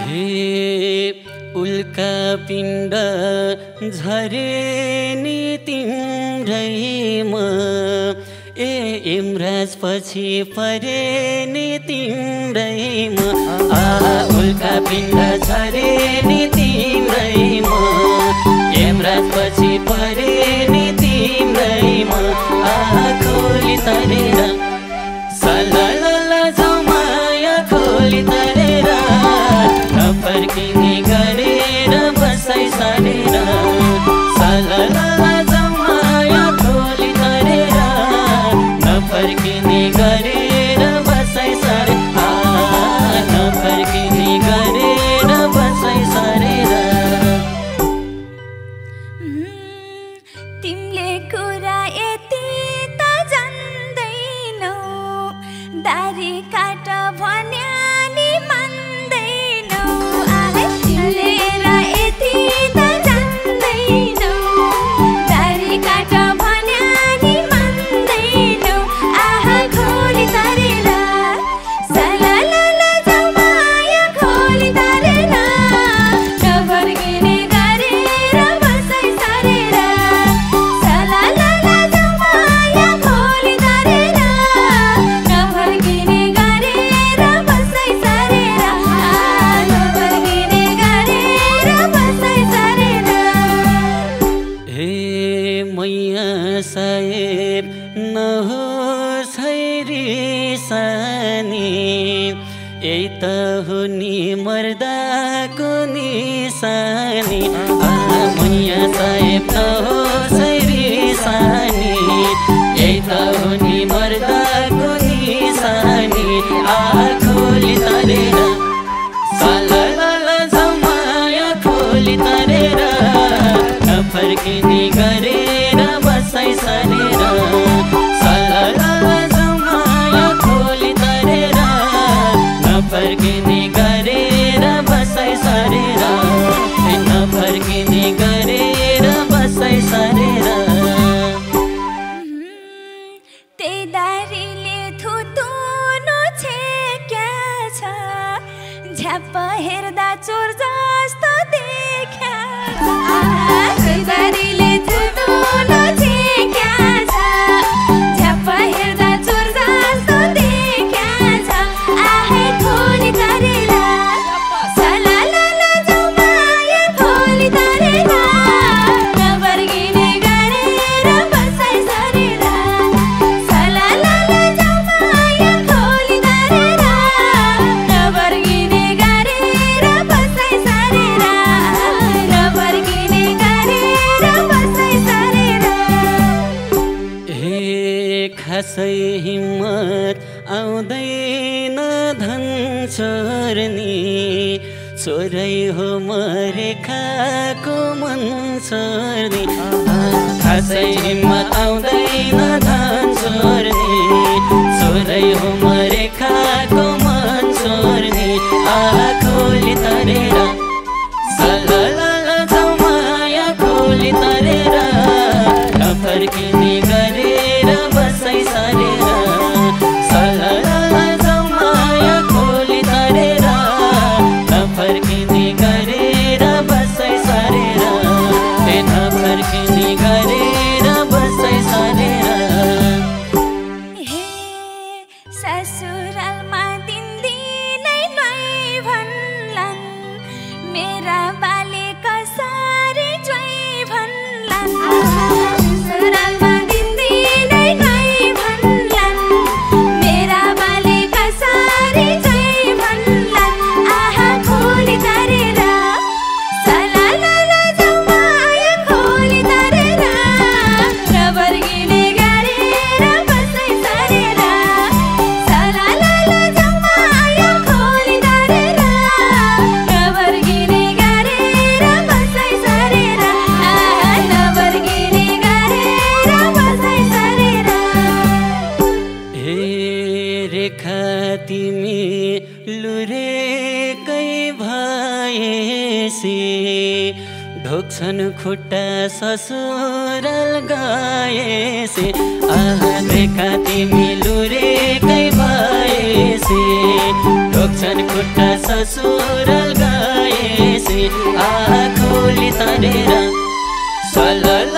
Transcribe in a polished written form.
हे उल्का पिण्ड झरे नि तिम्रैमा यमराज पछि परे नि तिम्रैमा उल्का पिण्ड झरे नि तिम्रैमा यमराज पछि परे नि तिम्रैमा खोली तरेर सललला जमाया खोली तरेर नफर्किने गरेर बसाइ सारेर सललला जमाया खोली तरेर नफर्किने गरेर बसाइ सारेर नफर्किने गरेर बसाइ सारेर तिमीले कुरा यति त जान्दैनौ दारी काट भन्या नि मान्दैनौ तिमीले यति त जान्दैनौ दारी काट भन्या नि मान्दैनौ खोली तरेर सललला जमाया खोली तरेर नफर्किने गरेर बसाइ सारेर सललला जमाया खोली तरेर नफर्किने गरेर बसाइ सारेर नफर्किने गरेर बसाइ सारेर हे मैया साहेब नहोस् रिसानी यही त हो नि मर्दाको निशानी मैया साहेब नहोस् रिसानी यही त हो नि मर्दाको निशानी खोली तरेर सललला जमाया खोली तरेर नफर्किने गरेर बसाइ सारेर सललला जमाया खोली तरेर नफर्किने गरेर बसाइ सारेर नफर्किने गरेर बसाइ सारेर त्यही दारीले थुतुनो छेक्या छ झ्याप्प हेर्दा चोर जस्तो देख्या त्यही दारीले थुतुनो छेक्या छ झ्याप्प हेर्दा चोर जस्तो देख्या छ खोली तरेर सललला जमाया खोली तरेर नफर्किने गरेर बसाइ सारेर सललला जमाया खोली तरेर नफर्किने गरेर बसाइ सारेर नफर्किने गरेर बसाइ सारेर हे खासै हिम्मत आउँदैन धन चोर्नी चोरै हो मरेखाको मन चोर्नी खासै हिम्मत आउँदैन धन चोर्नी चोरै हो मरेखाको मन चोर्नी खोली तरेर सललला जमाया खोली तरेर नफर्किने गरेर बसाइ सारेर सललला जमाया खोली तरेर नफर्किने गरेर बसाइ सारेर नफर्किने गरेर बसाइ सारेर हे ससुरालमा दिनदिनै नुहाइ भन्लान् मेरा बाले कसरी ज्वाइँ भन्लान् ससुरालमा दिनदिनै नुहाइ भन्लान् मेरा बाले कसरी ज्वाइँ भन्लान् खोली तरेर सललला जमाया खोली तरेर नफर्किने गरेर बसाइ सारेर सललला जमाया खोली तरेर नफर्किने गरेर बसाइ सारेर नफर्किने गरेर बसाइ सारेर हे रेखा तिमी लुरेकै भएसी ढोक्छन् खुट्टा ससुराल गएसी रेखा तिमी लुरेकै भएसी ढोक्छन् खुट्टा ससुराल गएसी आँखोली तरेर सलल